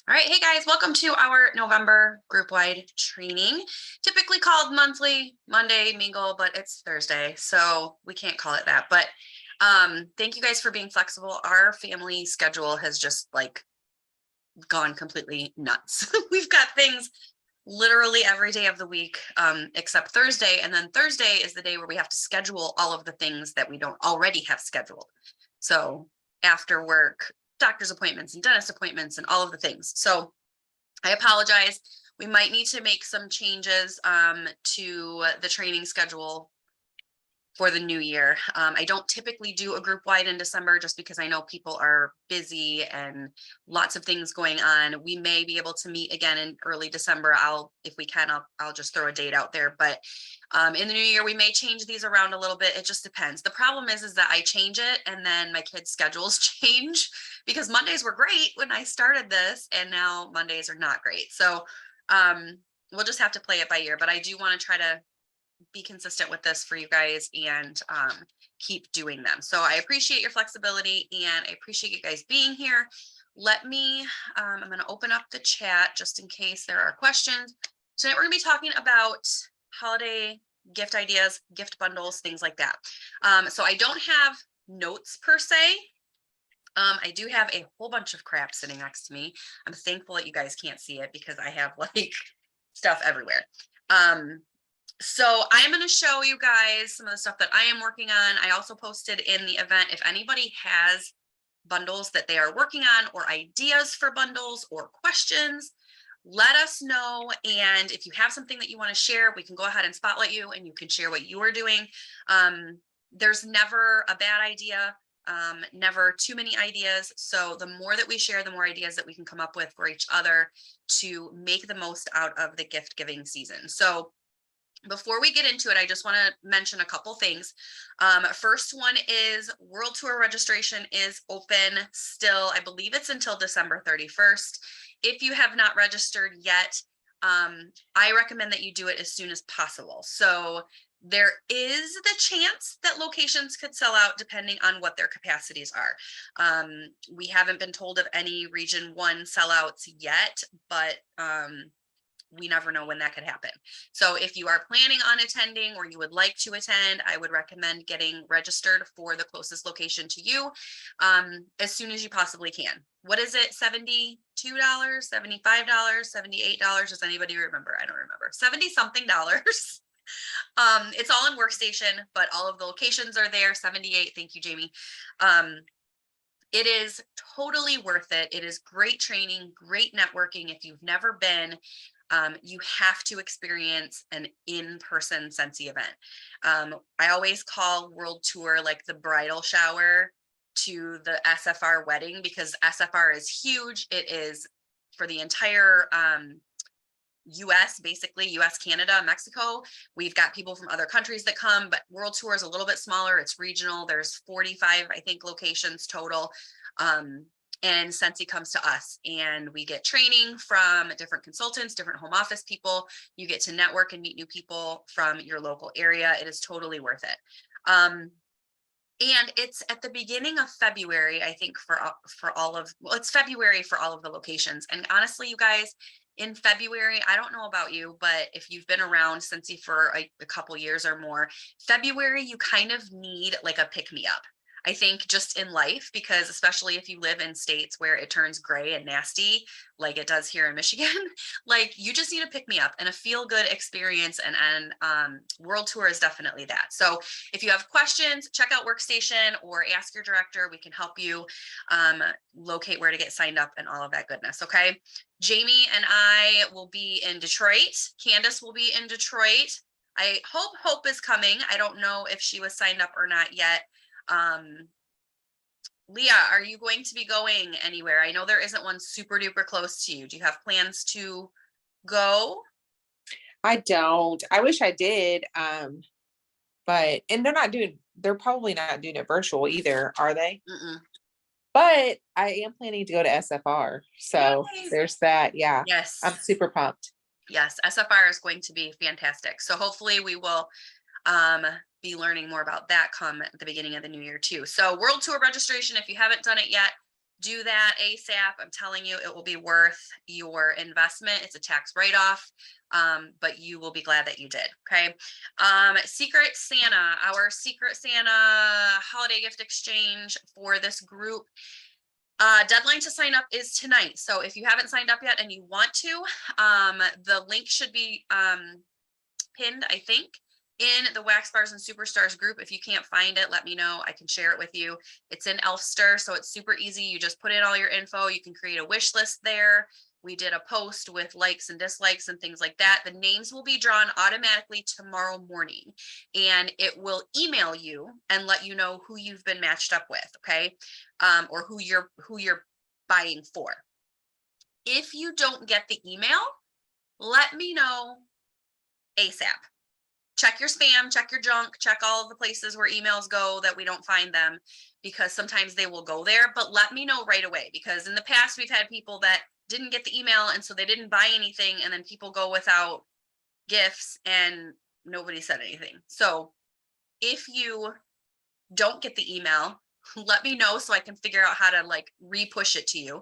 All right, hey guys, welcome to our November group-wide training, typically called monthly Monday mingle, but it's Thursday, so we can't call it that. But thank you guys for being flexible. Our family schedule has just like gone completely nuts. We've got things literally every day of the week, except Thursday, and then Thursday is the day where we have to schedule all of the things that we don't already have scheduled. So after work, doctor's appointments and dentist appointments and all of the things. So I apologize. We might need to make some changes to the training schedule for the new year. I don't typically do a group wide in December just because I know people are busy and lots of things going on. We may be able to meet again in early December. If we can, I'll just throw a date out there. But in the new year, we may change these around a little bit. It just depends. The problem is that I change it and then my kids' schedules change because Mondays were great when I started this and now Mondays are not great. So we'll just have to play it by ear, but I do want to try to be consistent with this for you guys and keep doing them. So I appreciate your flexibility and I appreciate you guys being here. Let me, I'm going to open up the chat just in case there are questions. Tonight we're going to be talking about holiday gift ideas, gift bundles, things like that. So I don't have notes per se. I do have a whole bunch of crap sitting next to me. I'm thankful that you guys can't see it because I have like stuff everywhere. So I'm going to show you guys some of the stuff that I am working on. I also posted in the event, if anybody has bundles that they are working on or ideas for bundles or questions, let us know. And if you have something that you want to share, we can go ahead and spotlight you and you can share what you are doing. There's never a bad idea. Never too many ideas. So the more that we share, the more ideas that we can come up with for each other to make the most out of the gift giving season. So before we get into it, I just want to mention a couple things. First one is World Tour registration is open still. I believe it's until December 31st. If you have not registered yet, I recommend that you do it as soon as possible. So there is the chance that locations could sell out depending on what their capacities are. We haven't been told of any Region 1 sellouts yet, but we never know when that could happen. So if you are planning on attending or you would like to attend, I would recommend getting registered for the closest location to you as soon as you possibly can. What is it? $72, $75, $78? Does anybody remember? I don't remember. 70 something dollars. It's all in Workstation, but all of the locations are there. 78. Thank you, Jamie. It is totally worth it. It is great training, great networking. If you've never been, you have to experience an in-person Scentsy event. I always call World Tour like the bridal shower to the SFR wedding because SFR is huge. It is for the entire US, basically US, Canada, Mexico. We've got people from other countries that come, but World Tour is a little bit smaller. It's regional. There's 45, I think, locations total. And Scentsy comes to us and we get training from different consultants, different home office people. You get to network and meet new people from your local area. It is totally worth it. And it's at the beginning of February, I think, it's February for all of the locations. And honestly, you guys, in February, I don't know about you, but if you've been around Scentsy for a couple years or more, February, you kind of need like a pick-me-up. I think just in life, because especially if you live in states where it turns gray and nasty, like it does here in Michigan, like you just need a pick me up and a feel good experience. And World Tour is definitely that. So if you have questions, check out Workstation or ask your director. We can help you locate where to get signed up and all of that goodness. Okay. Jamie and I will be in Detroit. Candace will be in Detroit. I hope Hope is coming. I don't know if she was signed up or not yet. Leah, are you going to be going anywhere? I know there isn't one super duper close to you. Do you have plans to go? I don't. I wish I did. But they're probably not doing it virtual either, are they? Mm-mm. But I am planning to go to SFR. So Yay. There's that. Yeah. Yes. I'm super pumped. Yes, SFR is going to be fantastic. So hopefully we will be learning more about that come at the beginning of the new year too. So World Tour registration, if you haven't done it yet, do that ASAP. I'm telling you, it will be worth your investment. It's a tax write-off, but you will be glad that you did. Okay. Secret Santa, our Secret Santa holiday gift exchange for this group. Deadline to sign up is tonight. So if you haven't signed up yet and you want to, the link should be pinned, I think, in the Wax Bars and Superstars group. If you can't find it, let me know. I can share it with you. It's in Elfster, so it's super easy. You just put in all your info. You can create a wish list there. We did a post with likes and dislikes and things like that. The names will be drawn automatically tomorrow morning, and it will email you and let you know who you've been matched up with, okay? Or who you're buying for. If you don't get the email, let me know ASAP. Check your spam, check your junk, check all of the places where emails go that we don't find them, because sometimes they will go there, but let me know right away, because in the past we've had people that didn't get the email and so they didn't buy anything, and then people go without gifts and nobody said anything. So if you don't get the email, let me know so I can figure out how to like re-push it to you.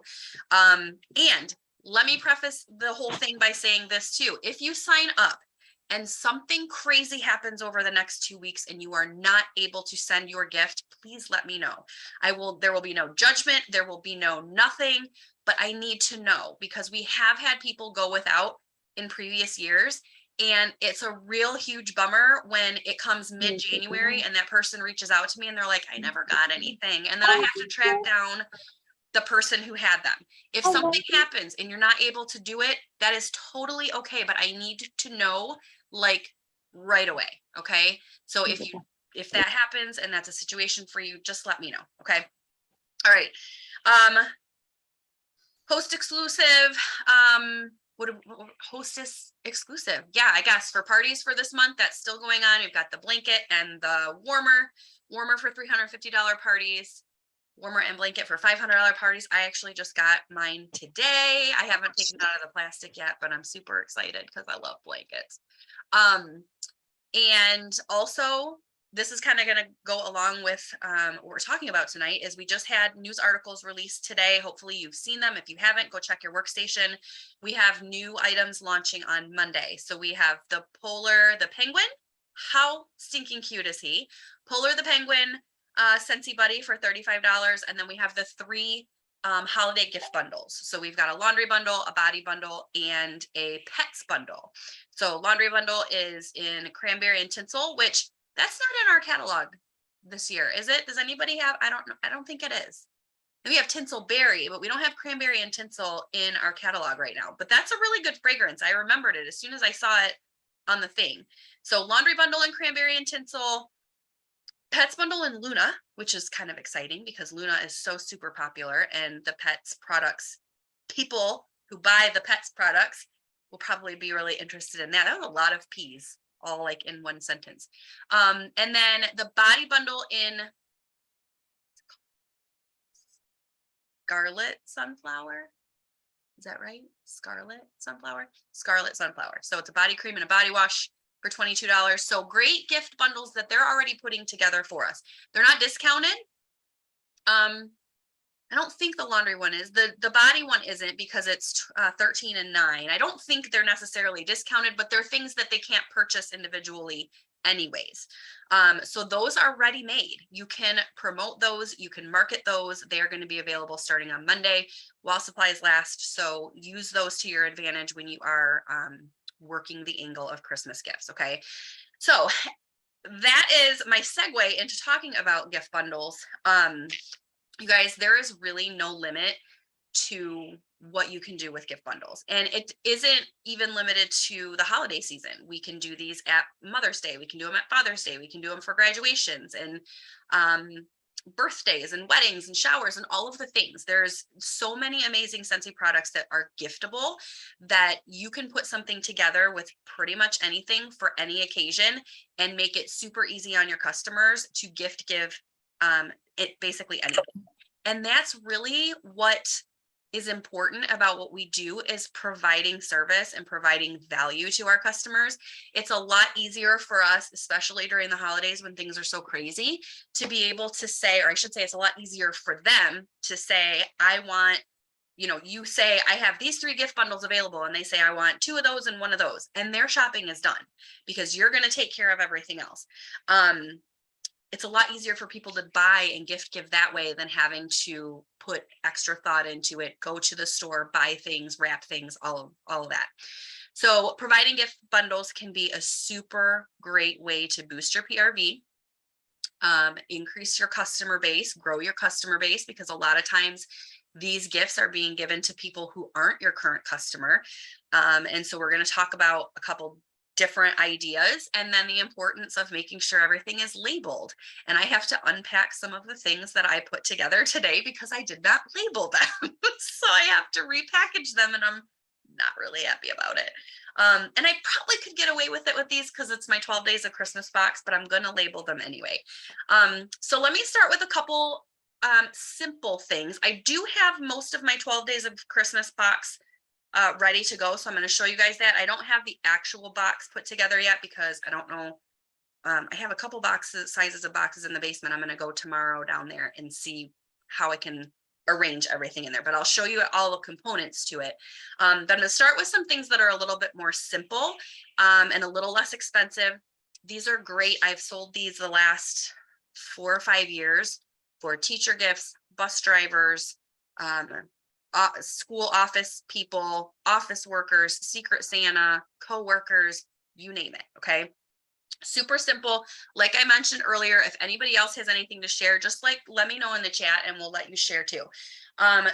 And let me preface the whole thing by saying this too. If you sign up and something crazy happens over the next 2 weeks and you are not able to send your gift, please let me know. There will be no judgment. There will be no nothing, but I need to know, because we have had people go without in previous years. And it's a real huge bummer when it comes mid-January and that person reaches out to me and they're like, I never got anything. And then I have to track down the person who had them. If something happens and you're not able to do it, that is totally okay. But I need to know like right away. Okay. So if that happens and that's a situation for you, just let me know. Okay. All right. Host exclusive, hostess exclusive. Yeah, I guess for parties for this month, that's still going on. We've got the blanket and the warmer for $350 parties, warmer and blanket for $500 parties. I actually just got mine today. I haven't taken it out of the plastic yet, but I'm super excited because I love blankets. And also, this is kind of going to go along with what we're talking about tonight. Is we just had news articles released today. Hopefully you've seen them. If you haven't, go check your workstation. We have new items launching on Monday. So we have the Polar the Penguin. How stinking cute is he? Polar the Penguin Scentsy Buddy for $35. And then we have the 3 holiday gift bundles. So we've got a laundry bundle, a body bundle, and a pets bundle. So laundry bundle is in cranberry and tinsel, which that's not in our catalog this year, is it? Does anybody have? I don't know. I don't think it is. We have tinsel berry, but we don't have cranberry and tinsel in our catalog right now. But that's a really good fragrance. I remembered it as soon as I saw it on the thing. So laundry bundle and cranberry and tinsel, pets bundle and Luna, which is kind of exciting because Luna is so super popular, and the pets products, people who buy the pets products will probably be really interested in that. That was a lot of P's, all like in one sentence. And then the body bundle in Scarlet Sunflower. Is that right? Scarlet Sunflower? Scarlet Sunflower. So it's a body cream and a body wash for $22. So great gift bundles that they're already putting together for us. They're not discounted. I don't think the laundry one is. The body one isn't, because it's 13 and 9. I don't think they're necessarily discounted, but they're things that they can't purchase individually anyways. So those are ready made. You can promote those, you can market those. They are going to be available starting on Monday while supplies last. So use those to your advantage when you are working the angle of Christmas gifts. Okay. So that is my segue into talking about gift bundles. You guys, there is really no limit to what you can do with gift bundles. And it isn't even limited to the holiday season. We can do these at Mother's Day. We can do them at Father's Day. We can do them for graduations and birthdays and weddings and showers and all of the things. There's so many amazing Scentsy products that are giftable that you can put something together with pretty much anything for any occasion and make it super easy on your customers to give it basically anything. And that's really what is important about what we do is providing service and providing value to our customers. It's a lot easier for us, especially during the holidays when things are so crazy, to be able to say, or I should say, it's a lot easier for them to say, I want, you say, I have these 3 gift bundles available, and they say, I want 2 of those and 1 of those, and their shopping is done because you're going to take care of everything else. It's a lot easier for people to buy and give that way than having to put extra thought into it, go to the store, buy things, wrap things, all of that. So providing gift bundles can be a super great way to boost your PRV, increase your customer base, grow your customer base, because a lot of times these gifts are being given to people who aren't your current customer. And so we're going to talk about a couple different ideas, and then the importance of making sure everything is labeled. And I have to unpack some of the things that I put together today because I did not label them. So I have to repackage them, and I'm not really happy about it. And I probably could get away with it with these because it's my 12 days of Christmas box, but I'm going to label them anyway. So let me start with a couple simple things. I do have most of my 12 days of Christmas box ready to go. So I'm going to show you guys that. I don't have the actual box put together yet because I don't know. I have a couple sizes of boxes in the basement. I'm going to go tomorrow down there and see how I can arrange everything in there, but I'll show you all the components to it. But I'm going to start with some things that are a little bit more simple and a little less expensive. These are great. I've sold these the last 4 or 5 years for teacher gifts, bus drivers, school office people, office workers, Secret Santa, co-workers, you name it. Okay. Super simple. Like I mentioned earlier, if anybody else has anything to share, just let me know in the chat and we'll let you share too.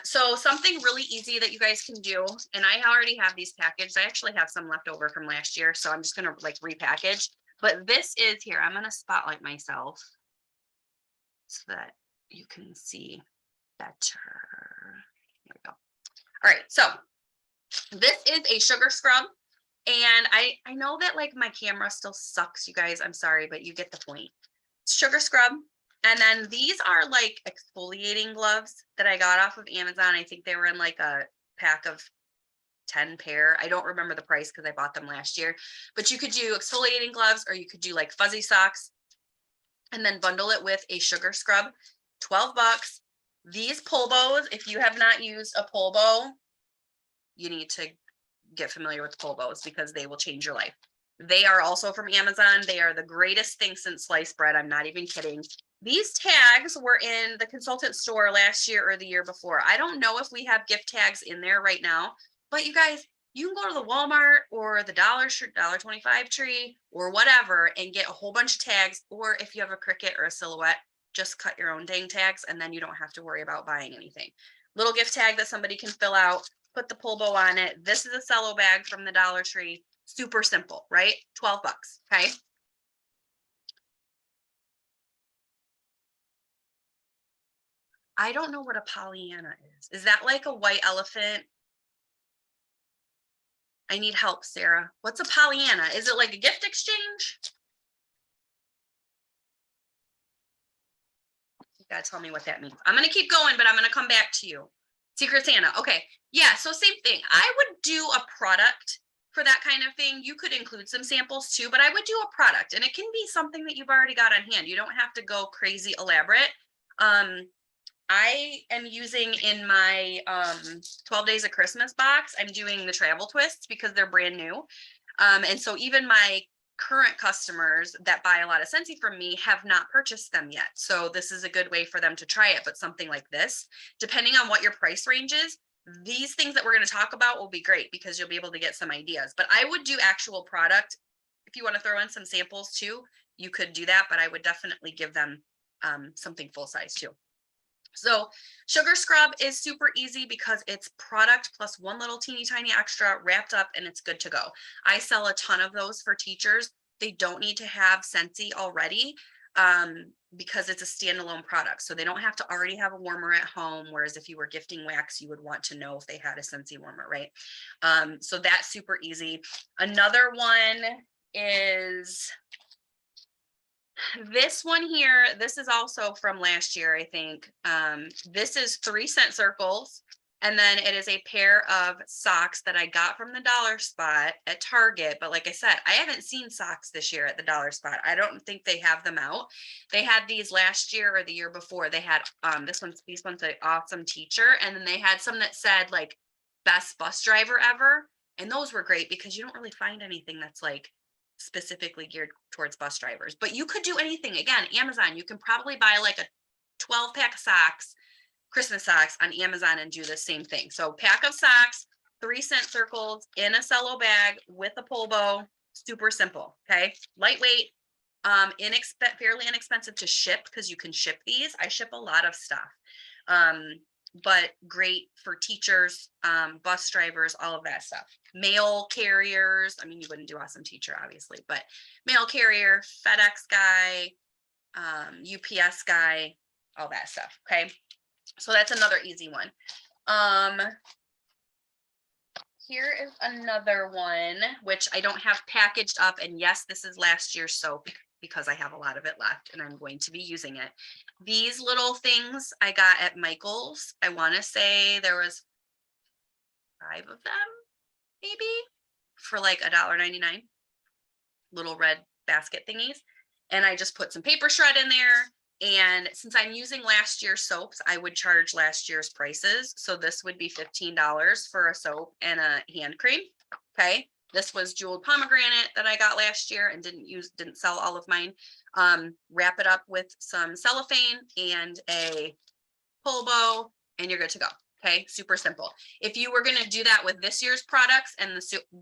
So something really easy that you guys can do, and I already have these packaged. I actually have some left over from last year, so I'm just going to repackage. But this is here. I'm going to spotlight myself so that you can see better. There we go. All right, so this is a sugar scrub, and I know that my camera still sucks, you guys. I'm sorry, but you get the point. Sugar scrub, and then these are exfoliating gloves that I got off of Amazon. I think they were in a pack of 10 pair. I don't remember the price because I bought them last year, but you could do exfoliating gloves, or you could do fuzzy socks and then bundle it with a sugar scrub. 12 bucks. These pull bows, if you have not used a pull bow, you need to get familiar with pull bows because they will change your life. They are also from Amazon. They are the greatest thing since sliced bread. I'm not even kidding. These tags were in the consultant store last year or the year before. I don't know if we have gift tags in there right now, but you guys, you can go to the Walmart or the $1.25 tree or whatever and get a whole bunch of tags. Or if you have a Cricut or a Silhouette, just cut your own dang tags, and then you don't have to worry about buying anything. Little gift tag that somebody can fill out, put the pull bow on it. This is a cello bag from the Dollar Tree. Super simple, right? 12 bucks, okay? I don't know what a Pollyanna is. Is that like a white elephant? I need help, Sarah. What's a Pollyanna? Is it like a gift exchange? You gotta tell me what that means. I'm gonna keep going, but I'm gonna come back to you. Secret Santa. Okay. Yeah, so same thing. I would do a product for that kind of thing. You could include some samples too, but I would do a product, and it can be something that you've already got on hand. You don't have to go crazy elaborate. I am using in my 12 days of Christmas box, I'm doing the travel twists because they're brand new. And so even my current customers that buy a lot of Scentsy from me have not purchased them yet. So this is a good way for them to try it. But something like this, depending on what your price range is, these things that we're going to talk about will be great because you'll be able to get some ideas. But I would do actual product. If you want to throw in some samples too, you could do that, but I would definitely give them something full size too. So sugar scrub is super easy because it's product plus one little teeny tiny extra wrapped up, and it's good to go. I sell a ton of those for teachers. They don't need to have Scentsy already because it's a standalone product. So they don't have to already have a warmer at home. Whereas if you were gifting wax, you would want to know if they had a Scentsy warmer, right? So that's super easy. Another one is this one here. This is also from last year, I think. This is 3 cent circles. And then it is a pair of socks that I got from the dollar spot at Target. But like I said, I haven't seen socks this year at the dollar spot. I don't think they have them out. They had these last year or the year before. They had these one's an awesome teacher. And then they had some that said like best bus driver ever. And those were great because you don't really find anything that's like specifically geared towards bus drivers. But you could do anything. Again, Amazon, you can probably buy like a 12 pack of socks, Christmas socks on Amazon, and do the same thing. So pack of socks, 3-cent circles in a cello bag with a pull bow, super simple. Okay. Lightweight, fairly inexpensive to ship because you can ship these. I ship a lot of stuff. But great for teachers, bus drivers, all of that stuff. Mail carriers. I mean, you wouldn't do awesome teacher, obviously, but mail carrier, FedEx guy, UPS guy, all that stuff. Okay. So that's another easy one. Here is another one, which I don't have packaged up. And yes, this is last year's soap because I have a lot of it left and I'm going to be using it. These little things I got at Michael's. I want to say there was 5 of them, maybe, for like $1.99. Little red basket thingies. And I just put some paper shred in there. And since I'm using last year's soaps, I would charge last year's prices. So this would be $15 for a soap and a hand cream. Okay. This was jeweled pomegranate that I got last year and didn't sell all of mine. Wrap it up with some cellophane and a pull bow and you're good to go. Okay. Super simple. If you were going to do that with this year's products and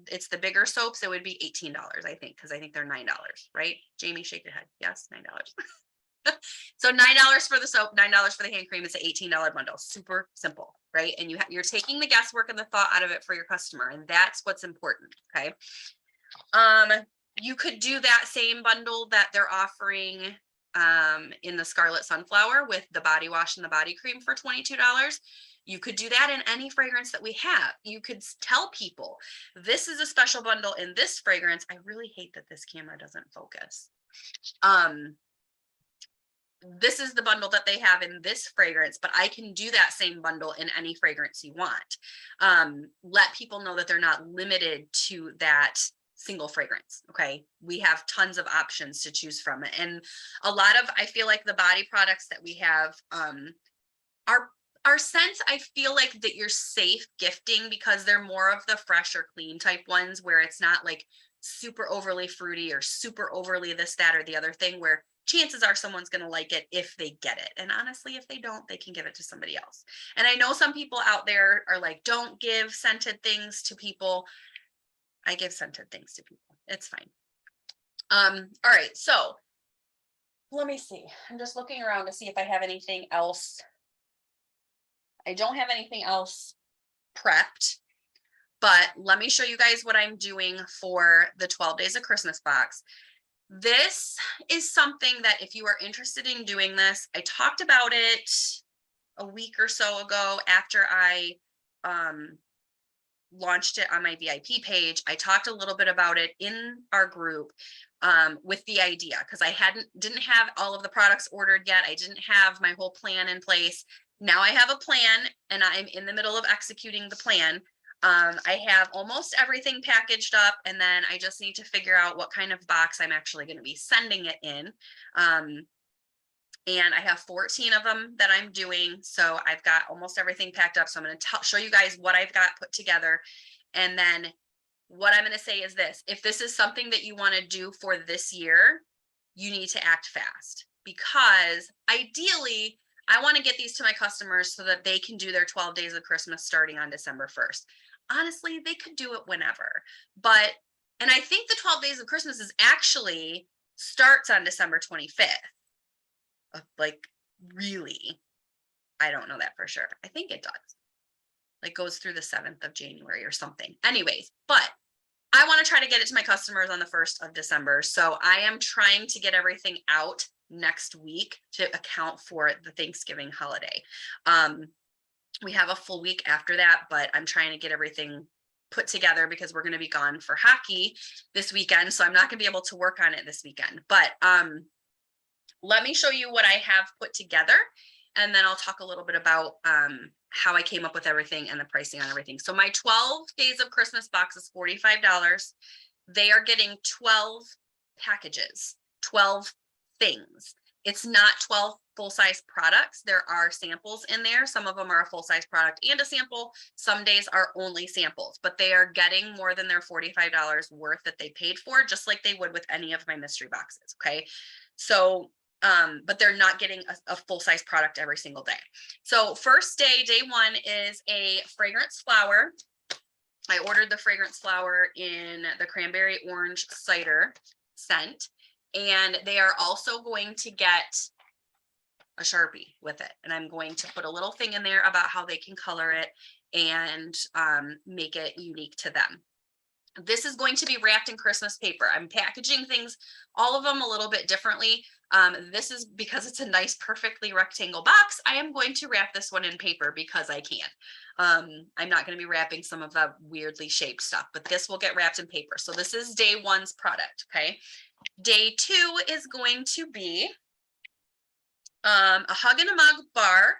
it's the bigger soaps, it would be $18, I think, because I think they're $9, right? Jamie, shake your head. Yes, $9. So $9 for the soap, $9 for the hand cream. It's an $18 bundle. Super simple, right? And you're taking the guesswork and the thought out of it for your customer, and that's what's important. Okay. You could do that same bundle that they're offering in the Scarlet Sunflower with the body wash and the body cream for $22. You could do that in any fragrance that we have. You could tell people this is a special bundle in this fragrance. I really hate that this camera doesn't focus. This is the bundle that they have in this fragrance, but I can do that same bundle in any fragrance you want. Let people know that they're not limited to that single fragrance. Okay. We have tons of options to choose from. And a lot of, I feel like the body products that we have, our scents, I feel like that you're safe gifting because they're more of the fresh or clean type ones where it's not like super overly fruity or super overly this, that, or the other thing, where chances are someone's going to like it if they get it. And honestly, if they don't, they can give it to somebody else. And I know some people out there are like, don't give scented things to people. I give scented things to people. It's fine. All right. So let me see. I'm just looking around to see if I have anything else. I don't have anything else prepped, but let me show you guys what I'm doing for the 12 Days of Christmas box. This is something that if you are interested in doing this, I talked about it a week or so ago after I launched it on my VIP page. I talked a little bit about it in our group with the idea because I didn't have all of the products ordered yet. I didn't have my whole plan in place. Now I have a plan and I'm in the middle of executing the plan. I have almost everything packaged up and then I just need to figure out what kind of box I'm actually going to be sending it in. And I have 14 of them that I'm doing. So I've got almost everything packed up. So I'm going to show you guys what I've got put together. And then what I'm going to say is this: if this is something that you want to do for this year, you need to act fast, because ideally I want to get these to my customers so that they can do their 12 days of Christmas starting on December 1st. Honestly, they could do it whenever, and I think the 12 days of Christmas is actually starts on December 25th. Like, really, I don't know that for sure. I think it does. Like, goes through the 7th of January or something. Anyways, but I want to try to get it to my customers on the 1st of December. So I am trying to get everything out next week to account for the Thanksgiving holiday. We have a full week after that, but I'm trying to get everything put together because we're going to be gone for hockey this weekend. So I'm not going to be able to work on it this weekend, but let me show you what I have put together. And then I'll talk a little bit about how I came up with everything and the pricing on everything. So my 12 days of Christmas box is $45. They are getting 12 packages, 12 things. It's not 12 full-size products. There are samples in there. Some of them are a full-size product and a sample. Some days are only samples, but they are getting more than their $45 worth that they paid for, just like they would with any of my mystery boxes. Okay. So, but they're not getting a full-size product every single day. So first day one is a fragrance flower. I ordered the fragrance flower in the cranberry orange cider scent, and they are also going to get a Sharpie with it. And I'm going to put a little thing in there about how they can color it and make it unique to them. This is going to be wrapped in Christmas paper. I'm packaging things, all of them a little bit differently. This is because it's a nice, perfectly rectangle box. I am going to wrap this one in paper because I can. I'm not going to be wrapping some of the weirdly shaped stuff, but this will get wrapped in paper. So this is day one's product. Okay. Day two is going to be a hug in a mug bar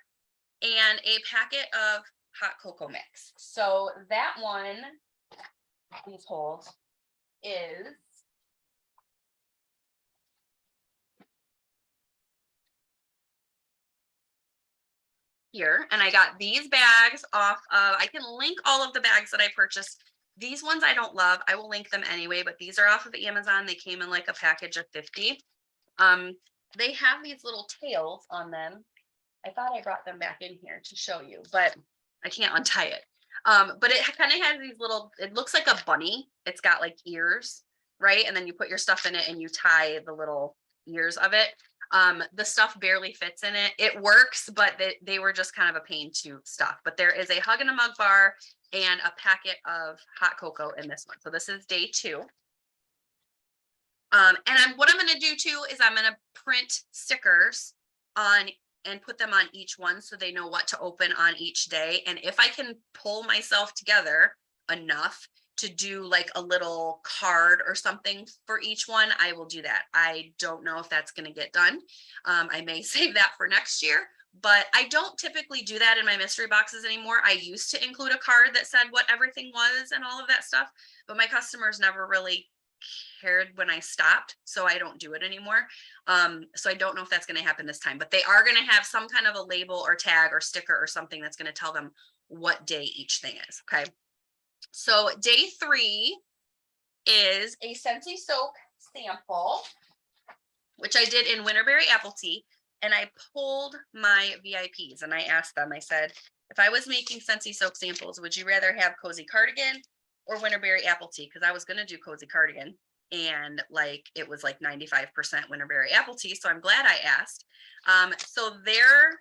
and a packet of hot cocoa mix. So that one, these holes, is here. And I got these bags off of, I can link all of the bags that I purchased. These ones I don't love. I will link them anyway, but these are off of Amazon. They came in like a package of 50. They have these little tails on them. I thought I brought them back in here to show you, but I can't untie it. But it kind of has these little, it looks like a bunny. It's got like ears, right? And then you put your stuff in it and you tie the little ears of it. The stuff barely fits in it. It works, but they were just kind of a pain to stuff. But there is a hug in a mug bar and a packet of hot cocoa in this one. So this is day two. What I'm going to do too is I'm going to print stickers on and put them on each one so they know what to open on each day. And if I can pull myself together enough to do like a little card or something for each one, I will do that. I don't know if that's going to get done. I may save that for next year, but I don't typically do that in my mystery boxes anymore. I used to include a card that said what everything was and all of that stuff, but my customers never really cared when I stopped, so I don't do it anymore. So I don't know if that's going to happen this time, but they are going to have some kind of a label or tag or sticker or something that's going to tell them what day each thing is. Okay. So day three is a Scentsy Soak sample, which I did in Winterberry Apple Tea. And I pulled my VIPs and I asked them, I said, if I was making Scentsy Soak samples, would you rather have Cozy Cardigan or Winterberry Apple Tea? Because I was going to do Cozy Cardigan and like it was like 95% Winterberry Apple Tea. So I'm glad I asked. So their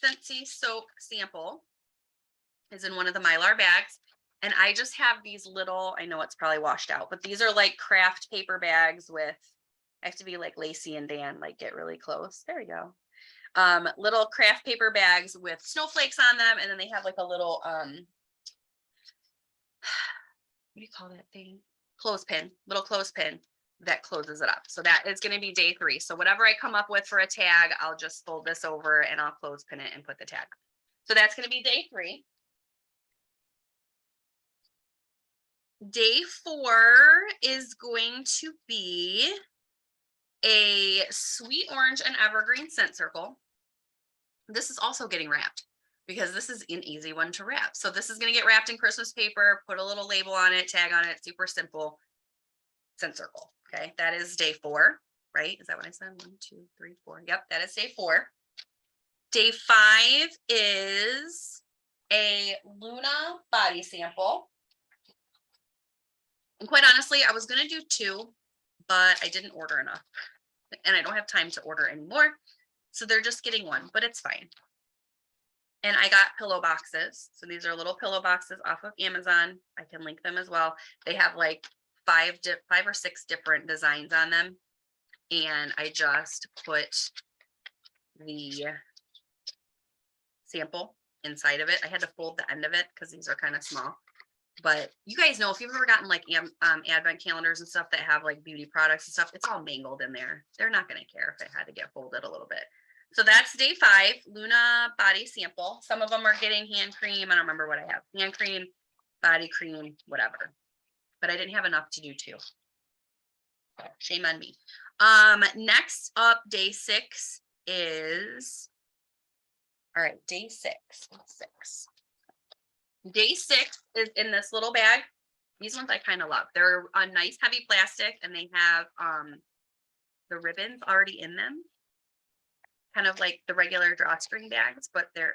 Scentsy Soak sample is in one of the Mylar bags. And I just have these little, I know it's probably washed out, but these are like craft paper bags with, I have to be like Lacey and Dan, like get really close. There we go. Little craft paper bags with snowflakes on them. And then they have like a little, what do you call that thing? Clothespin, little clothespin that closes it up. So that is going to be day three. So whatever I come up with for a tag, I'll just fold this over and I'll clothespin it and put the tag. So that's going to be day three. Day four is going to be a sweet orange and evergreen scent circle. This is also getting wrapped because this is an easy one to wrap. So this is going to get wrapped in Christmas paper, put a little label on it, tag on it, super simple scent circle. Okay, that is day four, right? Is that what I said? 1, 2, 3, 4. Yep, that is day four. Day five is a Luna body sample. And quite honestly, I was going to do 2, but I didn't order enough and I don't have time to order anymore. So they're just getting 1, but it's fine. And I got pillow boxes. So these are little pillow boxes off of Amazon. I can link them as well. They have like 5 or 6 different designs on them. And I just put the sample inside of it. I had to fold the end of it because these are kind of small. But you guys know, if you've ever gotten like advent calendars and stuff that have like beauty products and stuff, it's all mangled in there. They're not going to care if it had to get folded a little bit. So that's day 5, Luna body sample. Some of them are getting hand cream. I don't remember what I have. Hand cream, body cream, whatever. But I didn't have enough to do 2. Shame on me. Next up, day 6 is, all right, day 6. Day 6 is in this little bag. These ones I kind of love. They're a nice heavy plastic and they have the ribbons already in them. Kind of like the regular drawstring bags, but they're,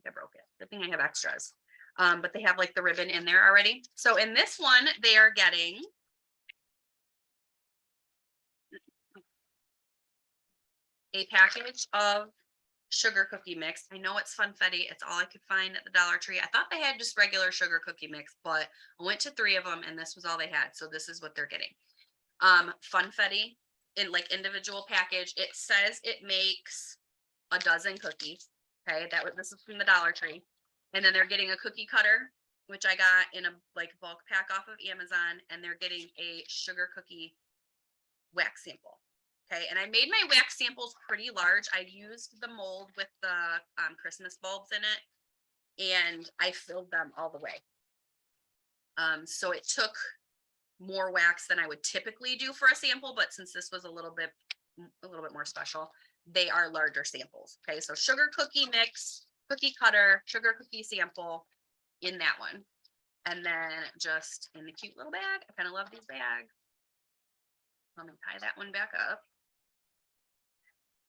I broke it. Good thing I have extras. But they have like the ribbon in there already. So in this one, they are getting a package of sugar cookie mix. I know it's funfetti. It's all I could find at the Dollar Tree. I thought they had just regular sugar cookie mix, but I went to 3 of them and this was all they had. So this is what they're getting. Funfetti in like individual package. It says it makes a dozen cookies. Okay, this is from the Dollar Tree. And then they're getting a cookie cutter, which I got in a like bulk pack off of Amazon, and they're getting a sugar cookie wax sample. Okay, and I made my wax samples pretty large. I used the mold with the Christmas bulbs in it, and I filled them all the way. So it took more wax than I would typically do for a sample, but since this was a little bit more special, they are larger samples. Okay, so sugar cookie mix, cookie cutter, sugar cookie sample in that one. And then just in the cute little bag. I kind of love these bags. Let me tie that one back up.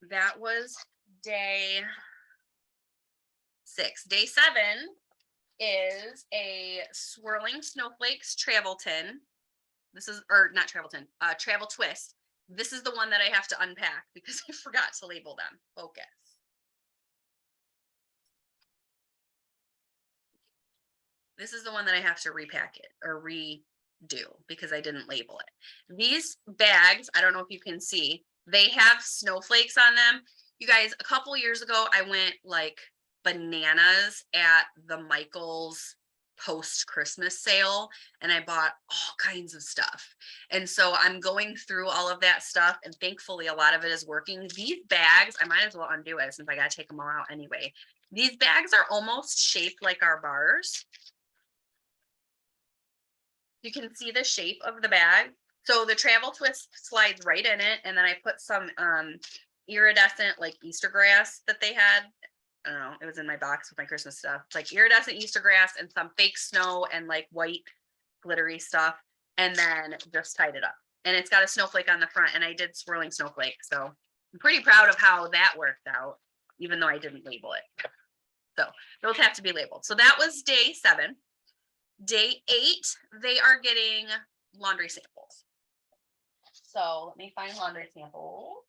That was day 6. Day 7 is a swirling snowflakes travel tin. This is, or not travel tin, travel twist. This is the one that I have to unpack because I forgot to label them. Focus. This is the one that I have to repack it or redo because I didn't label it. These bags, I don't know if you can see, they have snowflakes on them. You guys, a couple years ago, I went like bananas at the Michaels post-Christmas sale and I bought all kinds of stuff. And so I'm going through all of that stuff and thankfully a lot of it is working. These bags, I might as well undo it since I got to take them all out anyway. These bags are almost shaped like our bars. You can see the shape of the bag. So the travel twist slides right in it. And then I put some iridescent like Easter grass that they had. I don't know, it was in my box with my Christmas stuff. It's like iridescent Easter grass and some fake snow and like white glittery stuff. And then just tied it up. And it's got a snowflake on the front and I did swirling snowflake. So I'm pretty proud of how that worked out, even though I didn't label it. So those have to be labeled. So that was day 7. Day 8, they are getting laundry samples. So let me find laundry samples.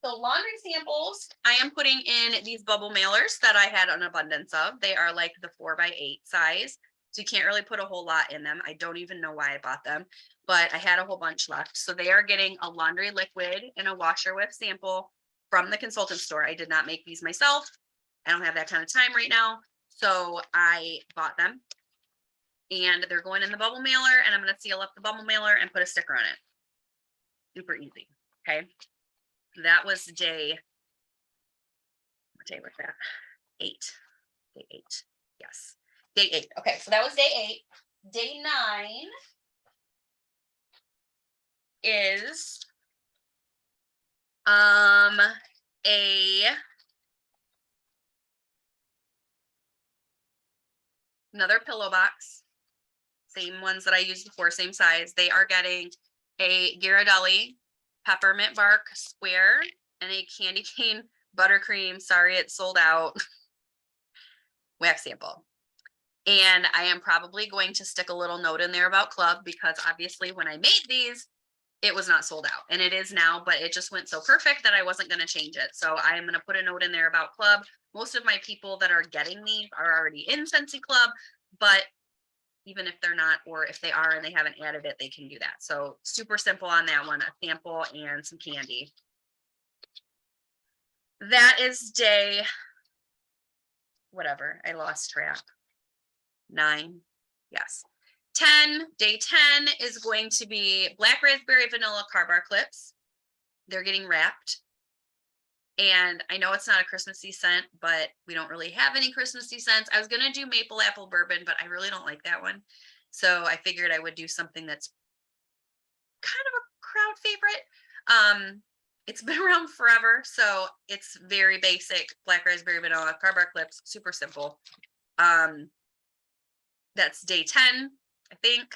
So laundry samples, I am putting in these bubble mailers that I had an abundance of. They are like the 4x8 size. So you can't really put a whole lot in them. I don't even know why I bought them, but I had a whole bunch left. So they are getting a laundry liquid and a washer with sample from the consultant store. I did not make these myself. I don't have that kind of time right now. So I bought them and they're going in the bubble mailer and I'm going to seal up the bubble mailer and put a sticker on it. Super easy. Okay. That was day, what day was that? 8. Day 8. Yes. Day 8. Okay. So that was day 8. Day 9 is another pillow box, same ones that I used before, same size. They are getting a Ghirardelli peppermint bark square and a candy cane buttercream, sorry it's sold out, wax sample. And I am probably going to stick a little note in there about club because obviously when I made these, it was not sold out and it is now, but it just went so perfect that I wasn't going to change it. So I am going to put a note in there about club. Most of my people that are getting these are already in Scentsy Club, but even if they're not, or if they are and they haven't added it, they can do that. So super simple on that one, a sample and some candy. That is day, whatever, I lost track. 9, yes. 10, day 10 is going to be black raspberry vanilla car bar clips. they're getting wrapped. And I know it's not a Christmassy scent, but we don't really have any Christmassy scents. I was going to do maple apple bourbon, but I really don't like that one. So I figured I would do something that's kind of a crowd favorite. It's been around forever, so it's very basic. Black raspberry vanilla, carbark lips, super simple. That's day 10, I think.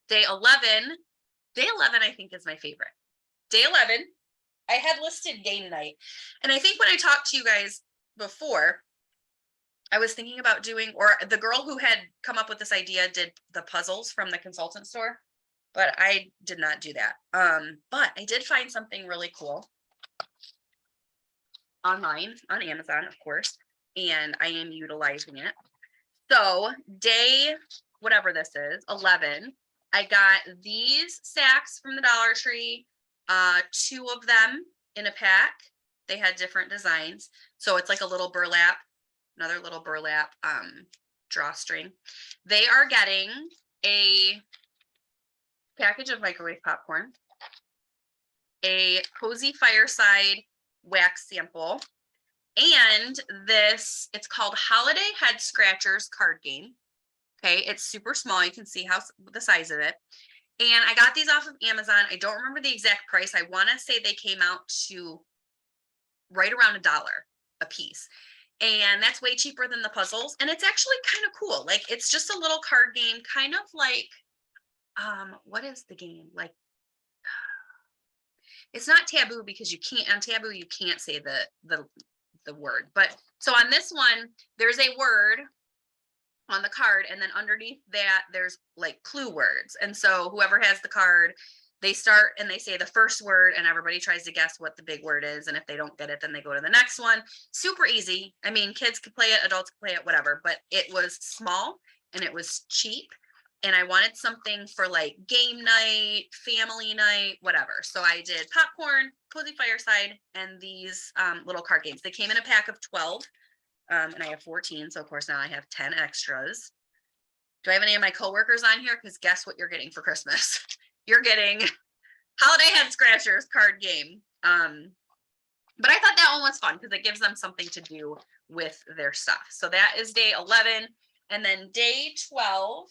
Day 11, I think is my favorite. Day 11, I had listed game night. And I think when I talked to you guys before, I was thinking about doing, or the girl who had come up with this idea did the puzzles from the consultant store, but I did not do that. But I did find something really cool online on Amazon, of course, and I am utilizing it. So day, whatever this is, 11, I got these sacks from the Dollar Tree, 2 of them in a pack. They had different designs. So it's like a little burlap, another little burlap drawstring. They are getting a package of microwave popcorn, a Cozy Fireside wax sample, and this, it's called Holiday Head Scratchers card game. Okay, it's super small. You can see how the size of it. And I got these off of Amazon. I don't remember the exact price. I want to say they came out to right around $1 a piece. And that's way cheaper than the puzzles. And it's actually kind of cool. Like, it's just a little card game, kind of like, what is the game? Like, it's not Taboo, because you can't, on Taboo, you can't say the word. But so on this one, there's a word on the card, and then underneath that there's like clue words. And so whoever has the card, they start and they say the first word, and everybody tries to guess what the big word is. And if they don't get it, then they go to the next one. Super easy. I mean, kids could play it, adults could play it, whatever, but it was small and it was cheap. And I wanted something for like game night, family night, whatever. So I did popcorn, Cozy Fireside, and these little card games. They came in a pack of 12. And I have 14, so of course now I have 10 extras. Do I have any of my coworkers on here? Because guess what you're getting for Christmas? You're getting Holiday Head Scratchers card game. But I thought that one was fun because it gives them something to do with their stuff. So that is day 11. And then day 12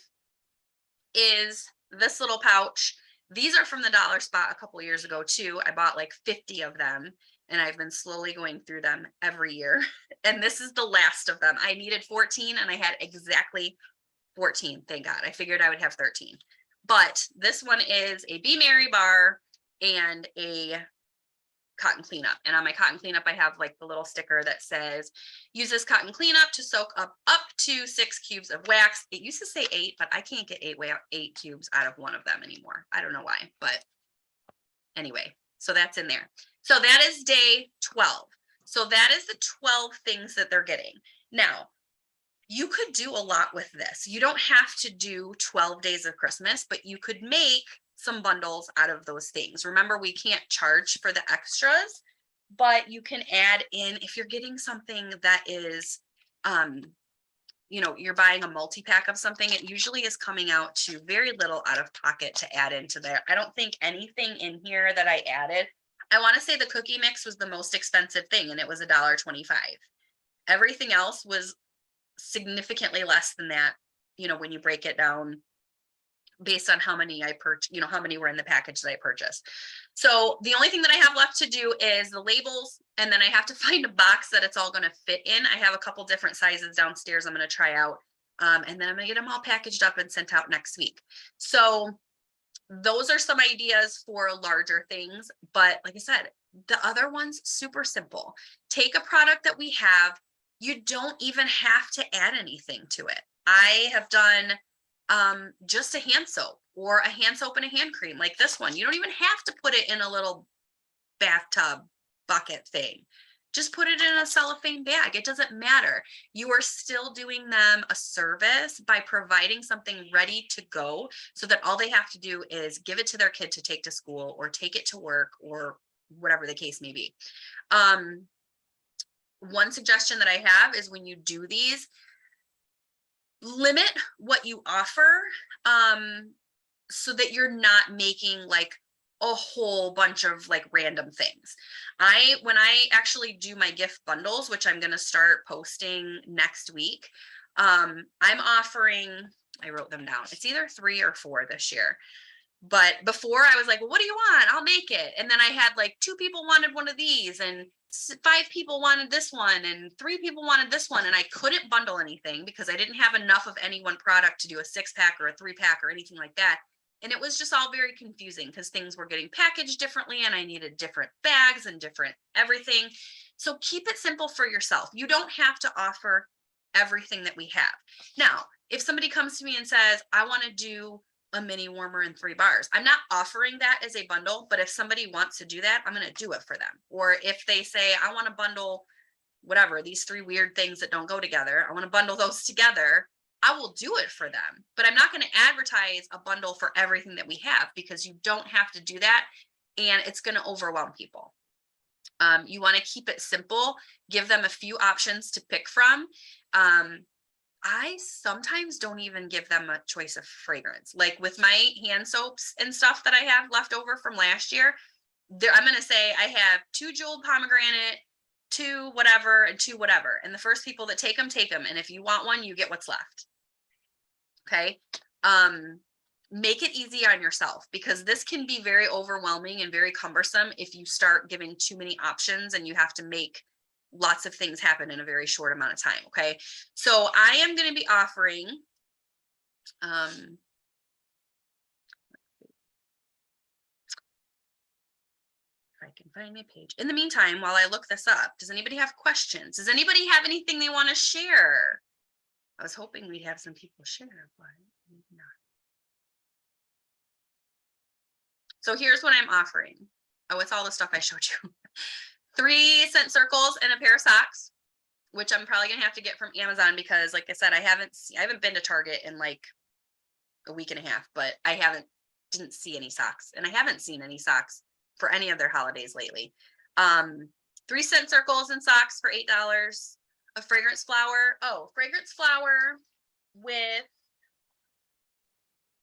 is this little pouch. These are from the Dollar Spot a couple years ago too. I bought like 50 of them, and I've been slowly going through them every year. And this is the last of them. I needed 14 and I had exactly 14. Thank God. I figured I would have 13. But this one is a Be Merry bar and a cotton cleanup. And on my cotton cleanup, I have like the little sticker that says, use this cotton cleanup to soak up to 6 cubes of wax. It used to say 8, but I can't get 8 cubes out of one of them anymore. I don't know why, but anyway, so that's in there. So that is day 12. So that is the 12 things that they're getting. Now, you could do a lot with this. You don't have to do 12 days of Christmas, but you could make some bundles out of those things. Remember, we can't charge for the extras, but you can add in, if you're getting something that is, you know, you're buying a multi-pack of something, it usually is coming out to very little out of pocket to add into there. I don't think anything in here that I added, I want to say the cookie mix was the most expensive thing, and it was $1.25. Everything else was significantly less than that, you know, when you break it down based on how many I purchased, you know, how many were in the package that I purchased. So the only thing that I have left to do is the labels, and then I have to find a box that it's all going to fit in. I have a couple different sizes downstairs I'm going to try out, and then I'm going to get them all packaged up and sent out next week. So those are some ideas for larger things, but like I said, the other one's super simple. Take a product that we have. You don't even have to add anything to it. I have done just a hand soap, or a hand soap and a hand cream like this one. You don't even have to put it in a little bathtub bucket thing. Just put it in a cellophane bag. It doesn't matter. You are still doing them a service by providing something ready to go, so that all they have to do is give it to their kid to take to school, or take it to work, or whatever the case may be. One suggestion that I have is, when you do these, limit what you offer, so that you're not making like a whole bunch of like random things. When I actually do my gift bundles, which I'm going to start posting next week, I'm offering, I wrote them down. It's either 3 or 4 this year. But before I was like, well, what do you want? I'll make it. And then I had like 2 people wanted one of these and 5 people wanted this one and 3 people wanted this one. And I couldn't bundle anything because I didn't have enough of any one product to do a 6-pack or a 3-pack or anything like that. And it was just all very confusing because things were getting packaged differently and I needed different bags and different everything. So keep it simple for yourself. You don't have to offer everything that we have. Now, if somebody comes to me and says, I want to do a mini warmer and 3 bars, I'm not offering that as a bundle, but if somebody wants to do that, I'm going to do it for them. Or if they say, I want to bundle whatever, these 3 weird things that don't go together, I want to bundle those together, I will do it for them. But I'm not going to advertise a bundle for everything that we have because you don't have to do that. And it's going to overwhelm people. You want to keep it simple, give them a few options to pick from. I sometimes don't even give them a choice of fragrance. Like with my hand soaps and stuff that I have left over from last year, I'm going to say I have 2 jeweled pomegranate, 2 whatever, and 2 whatever. And the first people that take them, take them. And if you want one, you get what's left. Okay. Make it easy on yourself because this can be very overwhelming and very cumbersome if you start giving too many options and you have to make lots of things happen in a very short amount of time. Okay. So I am going to be offering, if I can find my page. In the meantime, while I look this up, does anybody have questions? Does anybody have anything they want to share? I was hoping we'd have some people share, but maybe not. So here's what I'm offering. Oh, it's all the stuff I showed you. 3 scent circles and a pair of socks, which I'm probably gonna have to get from Amazon because, like I said, I haven't been to Target in like a week and a half, but I didn't see any socks, and I haven't seen any socks for any of their holidays lately. 3 scent circles and socks for $8. A fragrance flower. Oh, fragrance flower with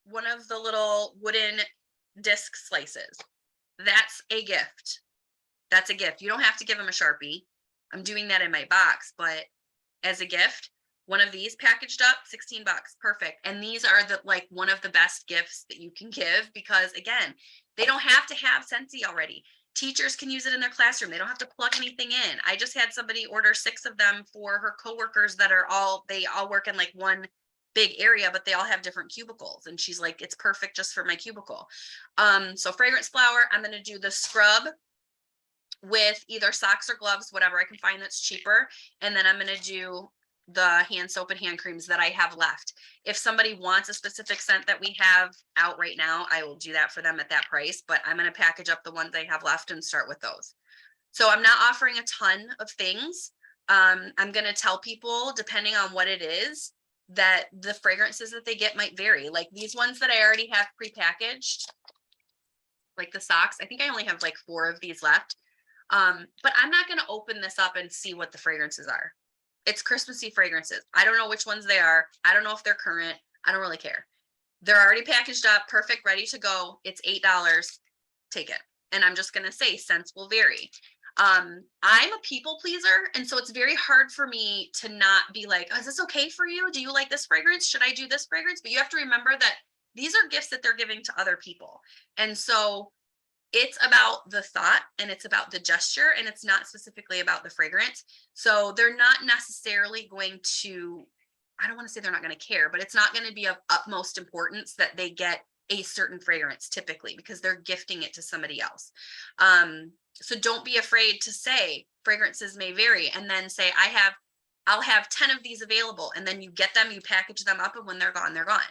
one of the little wooden disc slices. That's a gift. That's a gift. You don't have to give them a Sharpie. I'm doing that in my box, but as a gift, one of these packaged up, $16. Perfect. And these are like one of the best gifts that you can give because again, they don't have to have Scentsy already. Teachers can use it in their classroom. They don't have to plug anything in. I just had somebody order 6 of them for her coworkers that they all work in like one big area, but they all have different cubicles. And she's like, it's perfect just for my cubicle. So fragrance flower, I'm going to do the scrub with either socks or gloves, whatever I can find that's cheaper. And then I'm going to do the hand soap and hand creams that I have left. If somebody wants a specific scent that we have out right now, I will do that for them at that price, but I'm going to package up the ones I have left and start with those. So I'm not offering a ton of things. I'm going to tell people, depending on what it is, that the fragrances that they get might vary. Like these ones that I already have prepackaged, like the socks, I think I only have like 4 of these left. But I'm not going to open this up and see what the fragrances are. It's Christmassy fragrances. I don't know which ones they are. I don't know if they're current. I don't really care. They're already packaged up, perfect, ready to go. It's $8. Take it. And I'm just going to say scents will vary. I'm a people pleaser. And so it's very hard for me to not be like, oh, is this okay for you? Do you like this fragrance? Should I do this fragrance? But you have to remember that these are gifts that they're giving to other people. And so it's about the thought and it's about the gesture and it's not specifically about the fragrance. So they're not necessarily going to, I don't want to say they're not going to care, but it's not going to be of utmost importance that they get a certain fragrance typically because they're gifting it to somebody else. So don't be afraid to say fragrances may vary and then say, I'll have 10 of these available. And then you get them, you package them up, and when they're gone, they're gone.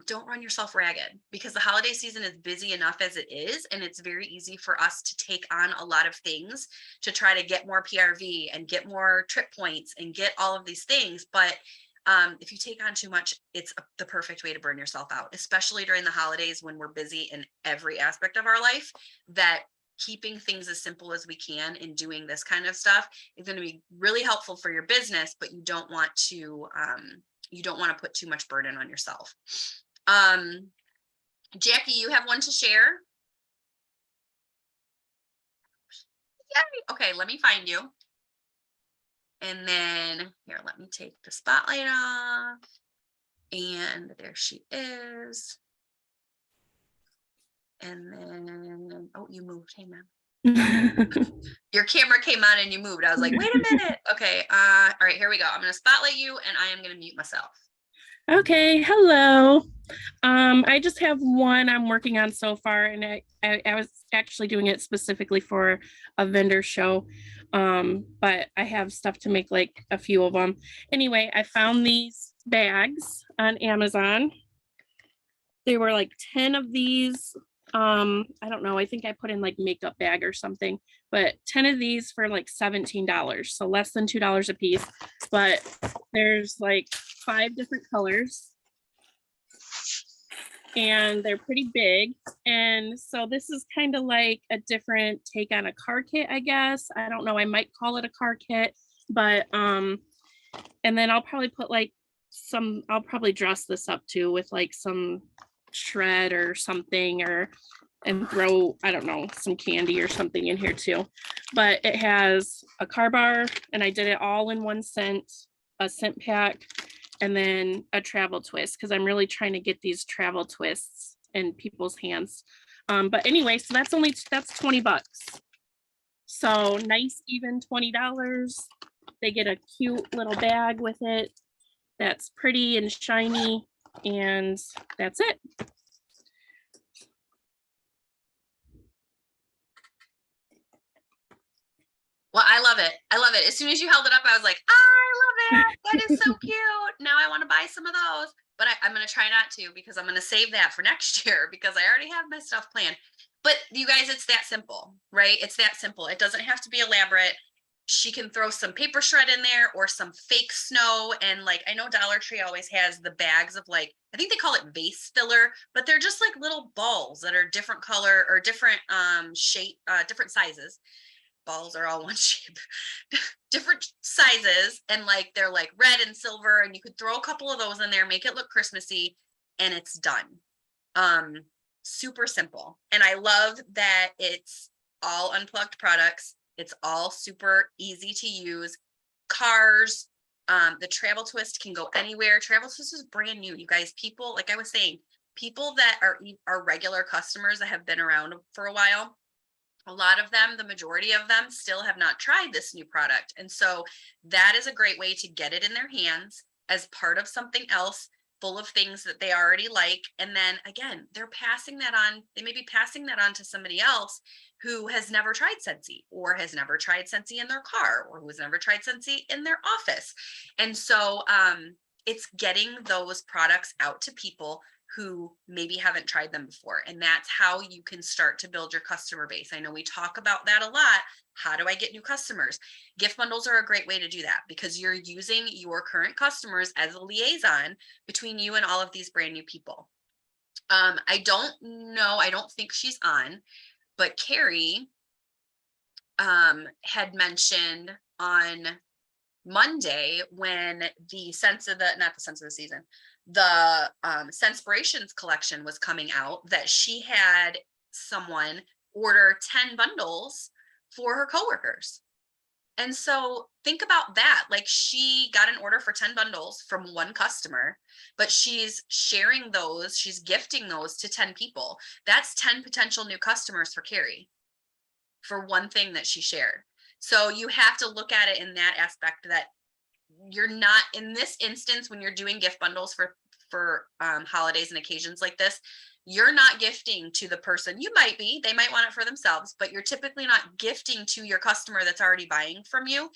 Don't run yourself ragged because the holiday season is busy enough as it is. And it's very easy for us to take on a lot of things to try to get more PRV and get more trip points and get all of these things. But if you take on too much, it's the perfect way to burn yourself out, especially during the holidays when we're busy in every aspect of our life. That keeping things as simple as we can and doing this kind of stuff is going to be really helpful for your business, but you don't want to put too much burden on yourself. Jackie, you have one to share? Yay. Okay, let me find you. And then here, let me take the spotlight off. And there she is. And then, oh, you moved. Hey, man. Your camera came on and you moved. I was like, wait a minute. Okay. All right, here we go. I'm going to spotlight you and I am going to mute myself. Okay, hello. I just have one I'm working on so far, and I was actually doing it specifically for a vendor show. But I have stuff to make like a few of them. Anyway, I found these bags on Amazon. There were like 10 of these. I don't know, I think I put in like makeup bag or something, but 10 of these for like $17, so less than $2 a piece. But there's like 5 different colors and they're pretty big. And so this is kind of like a different take on a car kit, I guess. I don't know, I might call it a car kit, but and then I'll probably put like I'll probably dress this up too with like some shred or something, and throw, I don't know, some candy or something in here too. But it has a car bar, and I did it all in 1 cent, a cent pack, and then a travel twist, because I'm really trying to get these travel twists in people's hands. But anyway, so that's 20 bucks. So nice, even $20. They get a cute little bag with it that's pretty and shiny, and that's it. Well, I love it. I love it. As soon as you held it up, I was like, I love it. That is so cute. Now I want to buy some of those, but I'm going to try not to, because I'm going to save that for next year, because I already have my stuff planned. But you guys, it's that simple, right? It's that simple. It doesn't have to be elaborate. She can throw some paper shred in there or some fake snow. And like, I know Dollar Tree always has the bags of like, I think they call it vase filler, but they're just like little balls that are different color or different shape, different sizes. Balls are all one shape, different sizes, and like they're like red and silver, and you could throw a couple of those in there, make it look Christmassy, and it's done. Super simple. And I love that it's all unplugged products. It's all super easy to use. Cars, the travel twist can go anywhere. Travel twist is brand new, you guys. People, like I was saying, people that are regular customers that have been around for a while, a lot of them, the majority of them, still have not tried this new product. And so that is a great way to get it in their hands as part of something else full of things that they already like. And then again, they're passing that on. They may be passing that on to somebody else who has never tried Scentsy, or has never tried Scentsy in their car, or who has never tried Scentsy in their office. And so it's getting those products out to people who maybe haven't tried them before. And that's how you can start to build your customer base. I know we talk about that a lot. How do I get new customers? Gift bundles are a great way to do that, because you're using your current customers as a liaison between you and all of these brand new people. I don't think she's on, but Carrie had mentioned on Monday, when the the Scentsspirations collection was coming out, that she had someone order 10 bundles for her coworkers. And so think about that. Like, she got an order for 10 bundles from one customer, but she's sharing those, she's gifting those to 10 people. That's 10 potential new customers for Carrie for one thing that she shared. So you have to look at it in that aspect, that you're not, in this instance, when you're doing gift bundles for holidays and occasions like this, you're not gifting to the person. You might be, they might want it for themselves, but you're typically not gifting to your customer that's already buying from you.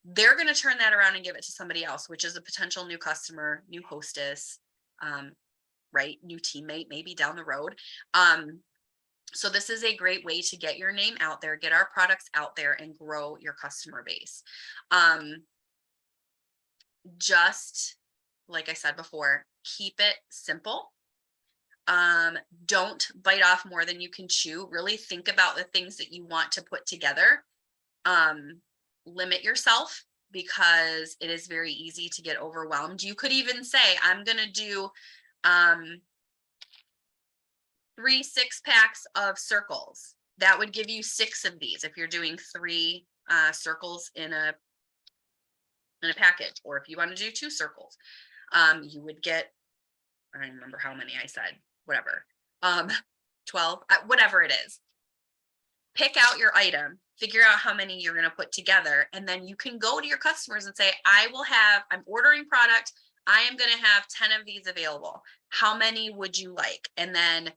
They're going to turn that around and give it to somebody else, which is a potential new customer, new hostess, right? New teammate, maybe down the road. So this is a great way to get your name out there, get our products out there, and grow your customer base. Just like I said before, keep it simple. Don't bite off more than you can chew. Really think about the things that you want to put together. Limit yourself, because it is very easy to get overwhelmed. You could even say, I'm going to do 3 6-packs of circles. that would give you 6 of these if you're doing 3 circles in a package, or if you want to do 2 circles, you would get, I don't remember how many I said, whatever, 12, whatever it is. Pick out your item, figure out how many you're going to put together, and then you can go to your customers and say, I'm ordering product. I am going to have 10 of these available. How many would you like? And then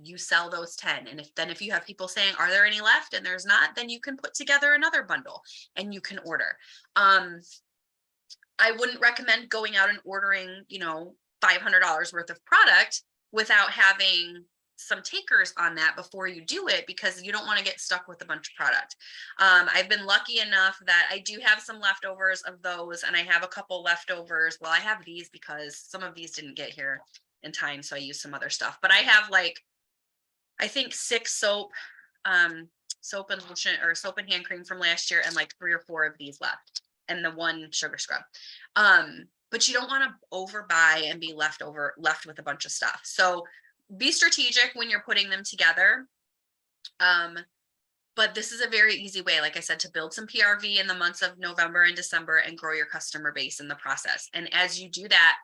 you sell those 10. And if you have people saying, are there any left? And there's not, then you can put together another bundle and you can order. I wouldn't recommend going out and ordering, $500 worth of product without having some takers on that before you do it, because you don't want to get stuck with a bunch of product. I've been lucky enough that I do have some leftovers of those, and I have a couple leftovers. Well, I have these because some of these didn't get here in time, so I used some other stuff. But I have I think 6 soap and lotion, or soap and hand cream from last year, and 3 or 4 of these left, and the 1 sugar scrub. But you don't want to overbuy and be left with a bunch of stuff. So be strategic when you're putting them together. But this is a very easy way, like I said, to build some PRV in the months of November and December and grow your customer base in the process. And as you do that,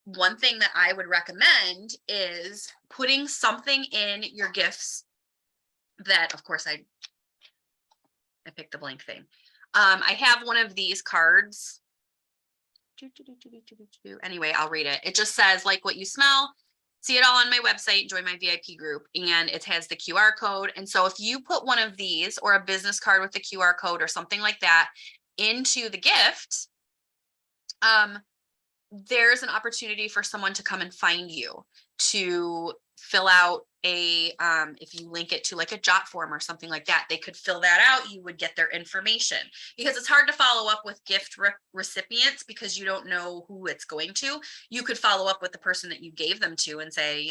one thing that I would recommend is putting something in your gifts that, of course, I picked the blank thing. I have one of these cards. Anyway, I'll read it. It just says, like what you smell, see it all on my website, join my VIP group, and it has the QR code. And so if you put one of these, or a business card with the QR code or something like that, into the gift, there's an opportunity for someone to come and find you, to fill out if you link it to a jot form or something like that, they could fill that out. You would get their information, because it's hard to follow up with gift recipients because you don't know who it's going to. You could follow up with the person that you gave them to and say,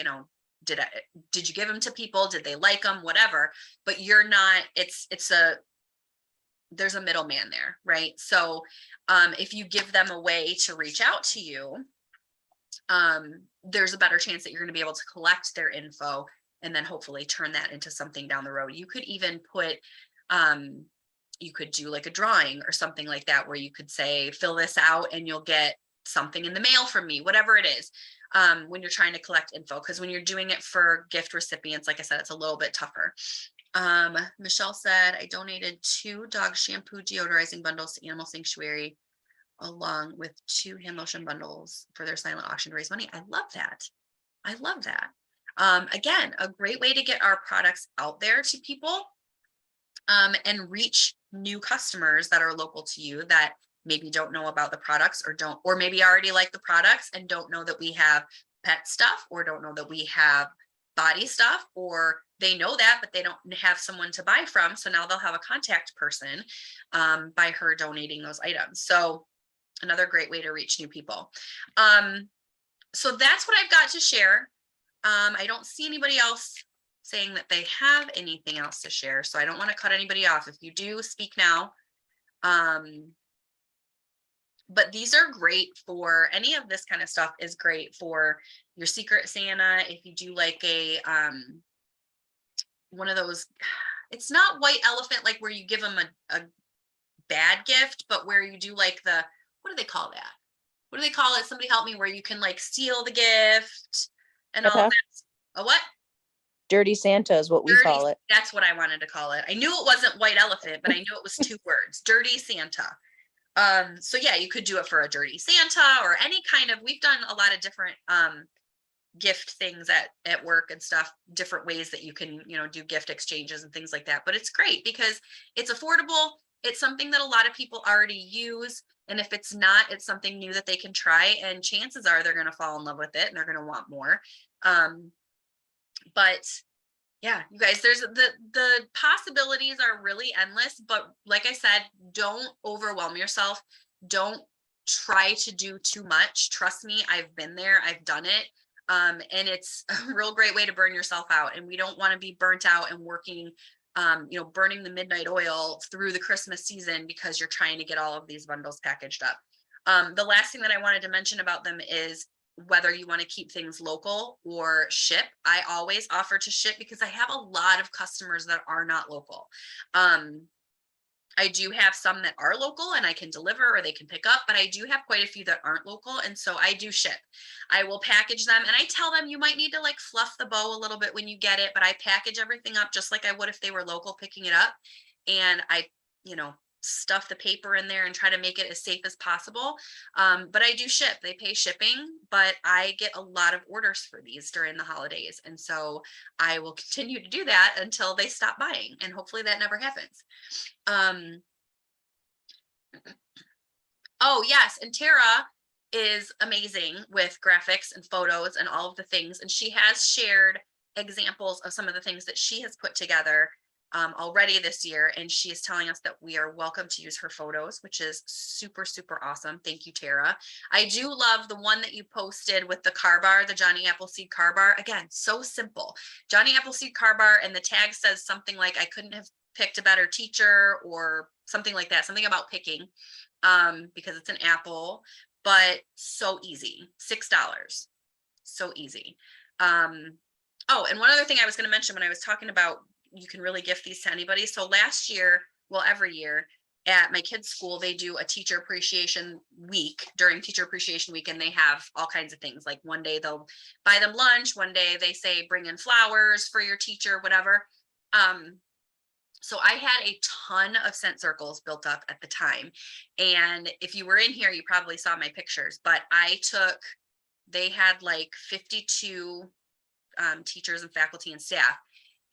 did you give them to people? Did they like them? Whatever. But you're not, there's a middleman there, right? So if you give them a way to reach out to you, there's a better chance that you're going to be able to collect their info and then hopefully turn that into something down the road. You could even put, you could do a drawing or something like that, where you could say, fill this out and you'll get something in the mail from me, whatever it is, when you're trying to collect info. Because when you're doing it for gift recipients, like I said, it's a little bit tougher. Michelle said, I donated 2 dog shampoo deodorizing bundles to Animal Sanctuary, along with 2 hand lotion bundles for their silent auction to raise money. I love that. I love that. Again, a great way to get our products out there to people, and reach new customers that are local to you that maybe don't know about the products, or maybe already like the products and don't know that we have pet stuff, or don't know that we have body stuff, or they know that, but they don't have someone to buy from. So now they'll have a contact person by her donating those items. So another great way to reach new people. So that's what I've got to share. I don't see anybody else saying that they have anything else to share, so I don't want to cut anybody off. If you do, speak now. But these are great for any of this kind of stuff. Is great for your Secret Santa. If you do one of those, it's not white elephant, where you give them a bad gift, but where you do what do they call that? What do they call it? Somebody help me, where you can steal the gift and all of that. A what? Dirty Santa is what we call it. That's what I wanted to call it. I knew it wasn't white elephant, but I knew it was 2 words, Dirty Santa. So yeah, you could do it for a Dirty Santa, or any kind of, we've done a lot of different gift things at work and stuff, different ways that you can, do gift exchanges and things like that. But it's great because it's affordable. It's something that a lot of people already use. And if it's not, it's something new that they can try, and chances are they're going to fall in love with it and they're going to want more. But yeah, you guys, there's the possibilities are really endless, but like I said, don't overwhelm yourself. Don't try to do too much. Trust me, I've been there, I've done it. And it's a real great way to burn yourself out. And we don't want to be burnt out and working, burning the midnight oil through the Christmas season because you're trying to get all of these bundles packaged up. The last thing that I wanted to mention about them is whether you want to keep things local or ship. I always offer to ship because I have a lot of customers that are not local. I do have some that are local and I can deliver or they can pick up, but I do have quite a few that aren't local. And so I do ship. I will package them and I tell them you might need to like fluff the bow a little bit when you get it, but I package everything up just like I would if they were local picking it up. And I, stuff the paper in there and try to make it as safe as possible. But I do ship. They pay shipping, but I get a lot of orders for these during the holidays. And so I will continue to do that until they stop buying. And hopefully that never happens. Oh yes, and Tara is amazing with graphics and photos and all of the things, and she has shared examples of some of the things that she has put together already this year, and she is telling us that we are welcome to use her photos, which is super, super awesome. Thank you, Tara. I do love the one that you posted with the car bar, the Johnny Appleseed car bar. Again, so simple. Johnny Appleseed car bar, and the tag says something like, I couldn't have picked a better teacher, or something like that, something about picking, because it's an apple, but so easy. $6, so easy. Oh, and one other thing I was going to mention when I was talking about you can really gift these to anybody. So last year, well, every year at my kids' school, they do a teacher appreciation week during teacher appreciation week, and they have all kinds of things. Like one day they'll buy them lunch, one day they say bring in flowers for your teacher, whatever. So I had a ton of scent circles built up at the time. And if you were in here, you probably saw my pictures, but they had like 52 teachers and faculty and staff.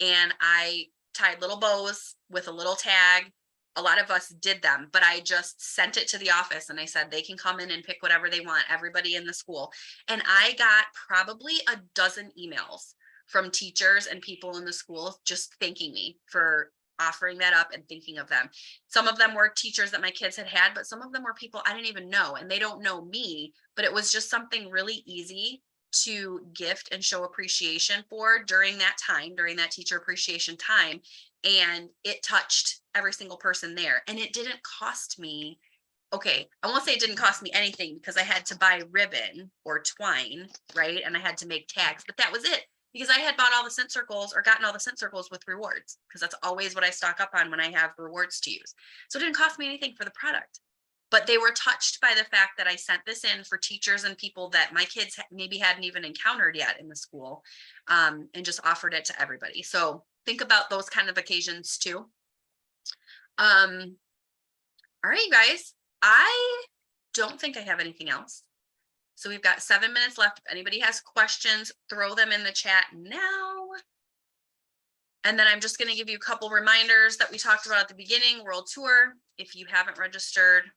And I tied little bows with a little tag. A lot of us did them, but I just sent it to the office and I said, they can come in and pick whatever they want, everybody in the school. And I got probably a dozen emails from teachers and people in the school just thanking me for offering that up and thinking of them. Some of them were teachers that my kids had, but some of them were people I didn't even know, and they don't know me, but it was just something really easy to gift and show appreciation for during that time, during that teacher appreciation time. And it touched every single person there. And it didn't cost me, okay, I won't say it didn't cost me anything because I had to buy ribbon or twine, right? And I had to make tags, but that was it. Because I had bought all the scent circles or gotten all the scent circles with rewards, because that's always what I stock up on when I have rewards to use. So it didn't cost me anything for the product, but they were touched by the fact that I sent this in for teachers and people that my kids maybe hadn't even encountered yet in the school, and just offered it to everybody. So think about those kind of occasions too. All right, you guys, I don't think I have anything else. So we've got 7 minutes left. If anybody has questions, throw them in the chat now. And then I'm just going to give you a couple reminders that we talked about at the beginning. World Tour. If you haven't registered,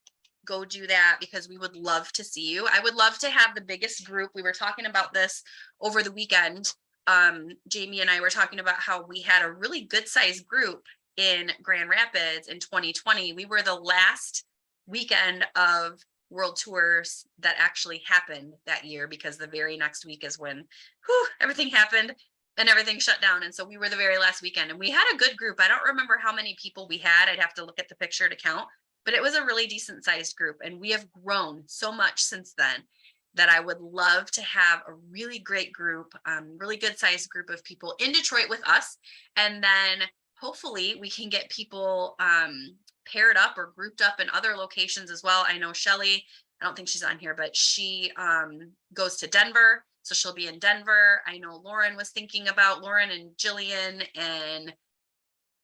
go do that, because we would love to see you. I would love to have the biggest group. We were talking about this over the weekend. Jamie and I were talking about how we had a really good sized group in Grand Rapids in 2020. We were the last weekend of World Tours that actually happened that year, because the very next week is when everything happened and everything shut down. And so we were the very last weekend, and we had a good group. I don't remember how many people we had. I'd have to look at the picture to count, but it was a really decent sized group. And we have grown so much since then that I would love to have a really great group, really good sized group of people in Detroit with us. And then hopefully we can get people paired up or grouped up in other locations as well. I know Shelly, I don't think she's on here, but she goes to Denver. So she'll be in Denver. I know Lauren was thinking about, Lauren and Jillian and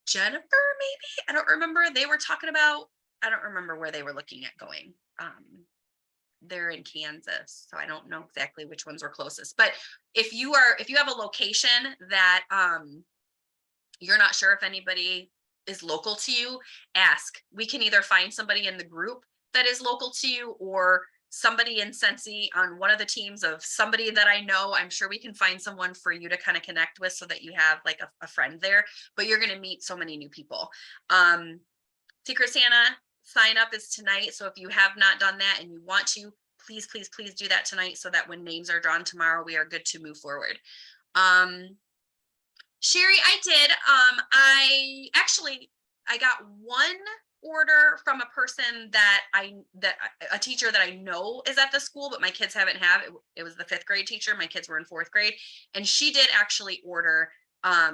Jennifer, maybe, I don't remember. They were talking about, I don't remember where they were looking at going. They're in Kansas, so I don't know exactly which ones were closest. But if you have a location that you're not sure if anybody is local to you, ask. We can either find somebody in the group that is local to you, or somebody in Sensi on one of the teams of somebody that I know. I'm sure we can find someone for you to kind of connect with so that you have like a friend there, but you're going to meet so many new people. Secret Santa sign up is tonight. So if you have not done that and you want to, please, please, please do that tonight, so that when names are drawn tomorrow, we are good to move forward. Sherry, I did. I got one order from a person that a teacher that I know is at the school, but my kids haven't have it. It was the 5th grade teacher. My kids were in 4th grade, and she did actually order.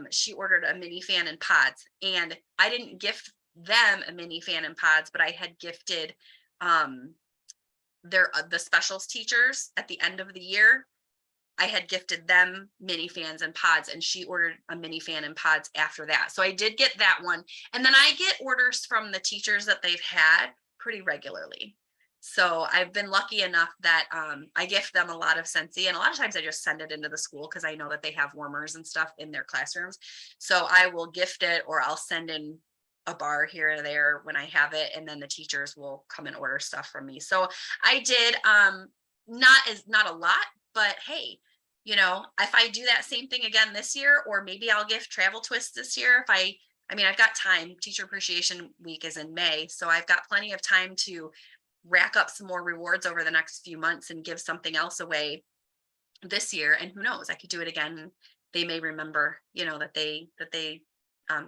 She ordered a mini fan and pods, and I didn't gift them a mini fan and pods, but I had gifted the specials teachers at the end of the year. I had gifted them mini fans and pods, and she ordered a mini fan and pods after that. So I did get that one. And then I get orders from the teachers that they've had pretty regularly. So I've been lucky enough that I gift them a lot of Scentsy, and a lot of times I just send it into the school because I know that they have warmers and stuff in their classrooms. So I will gift it, or I'll send in a bar here or there when I have it, and then the teachers will come and order stuff from me. So I did not a lot, but hey, you know, if I do that same thing again this year, or maybe I'll gift travel twists this year. I mean, I've got time. Teacher Appreciation Week is in May, so I've got plenty of time to rack up some more rewards over the next few months and give something else away this year. And who knows, I could do it again. They may remember, you know, that they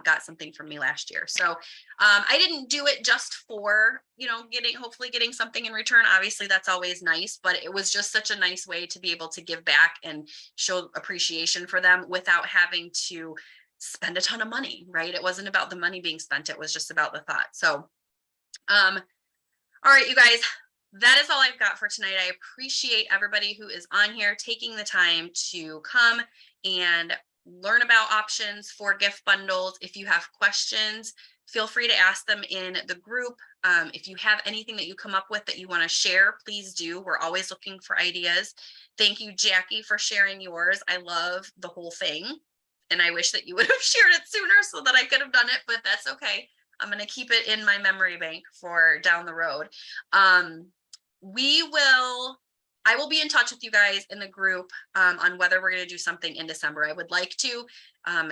got something from me last year. So I didn't do it just for, you know, hopefully getting something in return. Obviously that's always nice, but it was just such a nice way to be able to give back and show appreciation for them without having to spend a ton of money, right? It wasn't about the money being spent. It was just about the thought. So, all right, you guys, that is all I've got for tonight. I appreciate everybody who is on here taking the time to come and learn about options for gift bundles. If you have questions, feel free to ask them in the group. If you have anything that you come up with that you want to share, please do. We're always looking for ideas. Thank you, Jackie, for sharing yours. I love the whole thing, and I wish that you would have shared it sooner so that I could have done it, but that's okay. I'm going to keep it in my memory bank for down the road. I will be in touch with you guys in the group on whether we're going to do something in December. I would like to.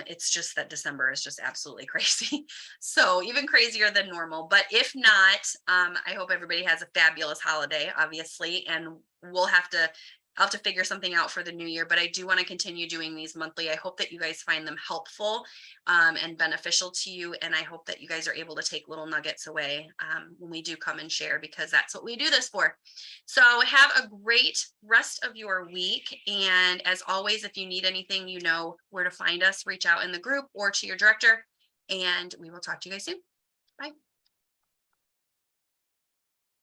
It's just that December is just absolutely crazy. So even crazier than normal. But if not, I hope everybody has a fabulous holiday, obviously. And I'll have to figure something out for the new year, but I do want to continue doing these monthly. I hope that you guys find them helpful and beneficial to you. And I hope that you guys are able to take little nuggets away when we do come and share, because that's what we do this for. So have a great rest of your week. And as always, if you need anything, you know where to find us. Reach out in the group or to your director, and we will talk to you guys soon. Bye.